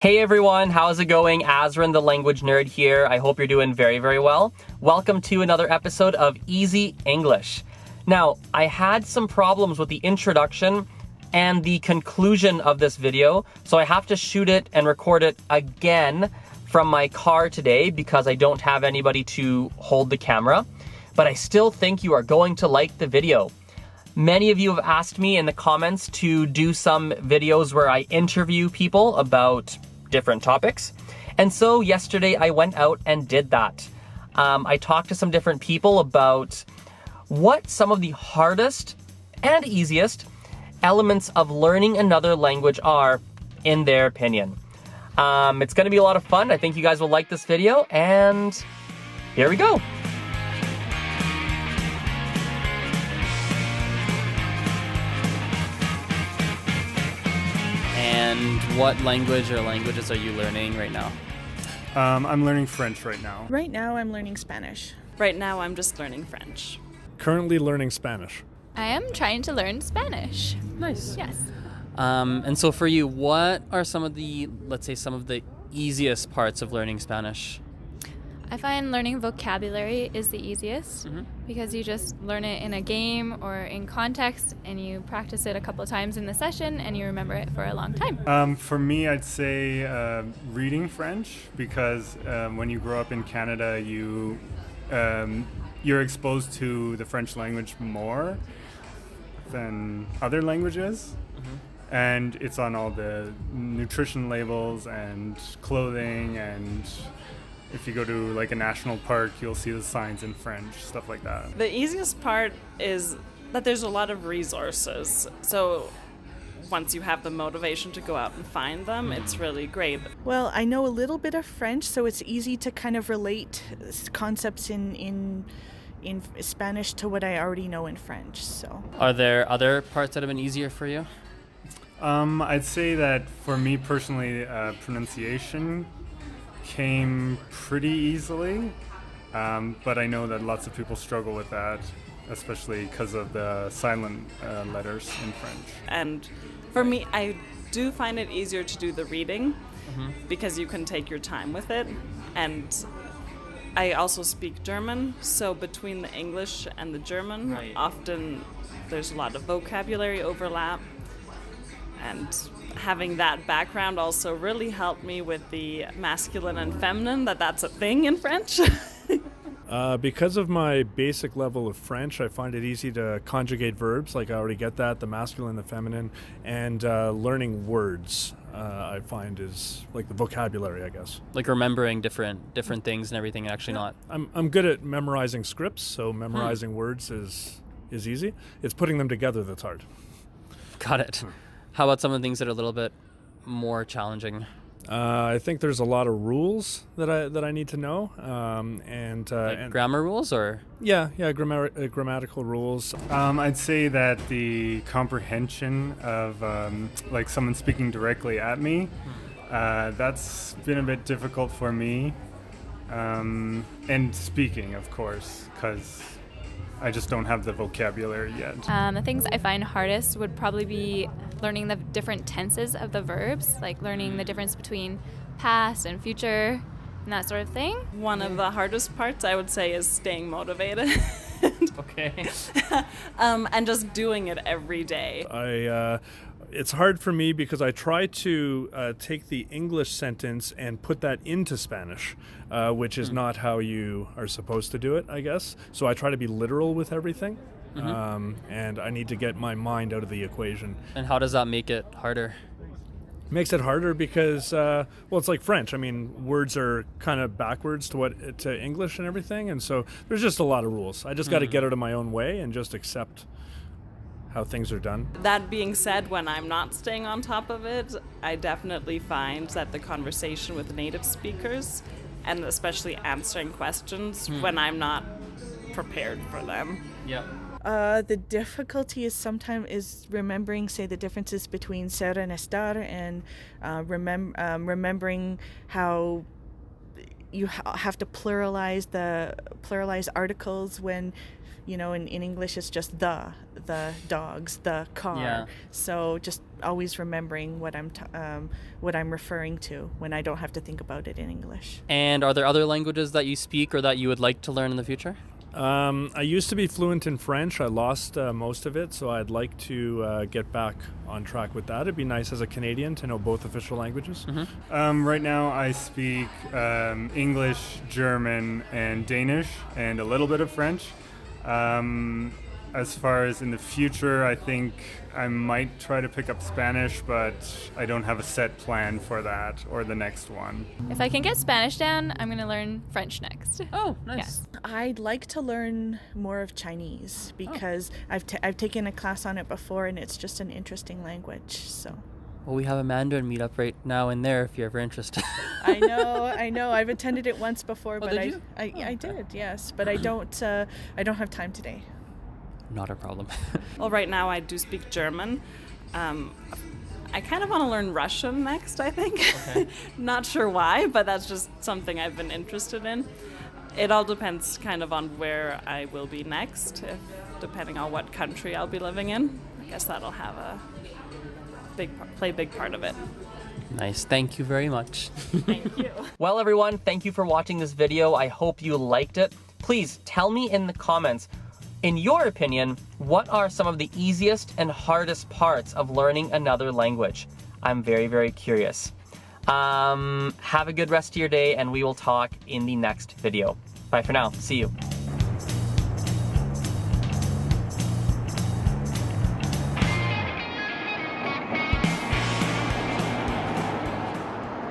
Hey everyone, how's it going? Azren the Language Nerd here. I hope you're doing very, very well. Welcome to another episode of Easy English. Now, I had some problems with the introduction and the conclusion of this video, so I have to shoot it and record it again from my car today because I don't have anybody to hold the camera. But I still think you are going to like the video. Many of you have asked me in the comments to do some videos where I interview people about different topics. And so yesterday I went out and did that. I talked to some different people about what some of the hardest and easiest elements of learning another language are in their opinion. It's going to be a lot of fun. I think you guys will like this video, and here we go. And what language or languages are you learning right now? I'm learning French right now. Right now, I'm learning Spanish. Right now, I'm just learning French. Currently learning Spanish. I am trying to learn Spanish. Nice. Yes. And so for you, what are some of the, let's say, some of the easiest parts of learning Spanish? I find learning vocabulary is the easiest because you just learn it in a game or in context and you practice it a couple of times in the session and you remember it for a long time. For me, I'd say reading French because when you grow up in Canada, you're exposed to the French language more than other languages. And it's on all the nutrition labels and clothing, and if you go to like a national park, you'll see the signs in French, stuff like that. The easiest part is that there's a lot of resources. So once you have the motivation to go out and find them, it's really great. Well, I know a little bit of French, so it's easy to kind of relate concepts in Spanish to what I already know in French. So, Are there other parts that have been easier for you? I'd say that for me personally, pronunciation came pretty easily, but I know that lots of people struggle with that, especially because of the silent letters in French. And for me, I do find it easier to do the reading because you can take your time with it. And I also speak German, so between the English and the German, often there's a lot of vocabulary overlap. And having that background also really helped me with the masculine and feminine, that's a thing in French. Because of my basic level of French, I find it easy to conjugate verbs, like I already get that, the masculine, the feminine, and learning words I find is like the vocabulary, I guess. Like remembering different things and everything, and actually not. I'm good at memorizing scripts, so memorizing words is easy. It's putting them together that's hard. Got it. How about some of the things that are a little bit more challenging? I think there's a lot of rules that I need to know, and Grammar rules, or? Grammatical rules. I'd say that the comprehension of like someone speaking directly at me, that's been a bit difficult for me, and speaking, of course, because I just don't have the vocabulary yet. The things I find hardest would probably be learning the different tenses of the verbs, like learning the difference between past and future and that sort of thing. One of the hardest parts, I would say, is staying motivated. Okay. And just doing it every day. It's hard for me because I try to take the English sentence and put that into Spanish, which is not how you are supposed to do it, I guess. So I try to be literal with everything, and I need to get my mind out of the equation. And how does that make it harder? Makes it harder because, it's like French. I mean, words are kind of backwards to English and everything, and so there's just a lot of rules. I just got to get out of my own way and just accept how things are done. That being said, when I'm not staying on top of it, I definitely find that the conversation with native speakers, and especially answering questions when I'm not prepared for them. Yeah. the difficulty is sometimes remembering, say, the differences between ser and estar, and remembering how have to pluralize articles when, you know, in English it's just the dogs, the car. Yeah. So just always remembering what I'm referring to when I don't have to think about it in English. And are there other languages that you speak or that you would like to learn in the future? I used to be fluent in French. I lost most of it, so I'd like to get back on track with that. It'd be nice as a Canadian to know both official languages. Right now I speak English, German, and Danish, and a little bit of French. As far as in the future, I think I might try to pick up Spanish, but I don't have a set plan for that or the next one. If I can get Spanish down, I'm going to learn French next. Oh, nice. Yes. I'd like to learn more of Chinese because I've taken a class on it before, and it's just an interesting language. So. Well, we have a Mandarin meetup right now and there if you're ever interested. I know. I've attended it once before, but did you? I did, yes. But I don't have time today. Not a problem. Well, right now I do speak German. I kind of want to learn Russian next, I think. Okay. Not sure why, but that's just something I've been interested in. It all depends kind of on where I will be next, depending on what country I'll be living in. I guess that'll have play a big part of it. Nice. Thank you very much. Thank you. Well, everyone, thank you for watching this video. I hope you liked it. Please tell me in the comments, in your opinion, what are some of the easiest and hardest parts of learning another language? I'm very, very curious. Have a good rest of your day, and we will talk in the next video. Bye for now. See you.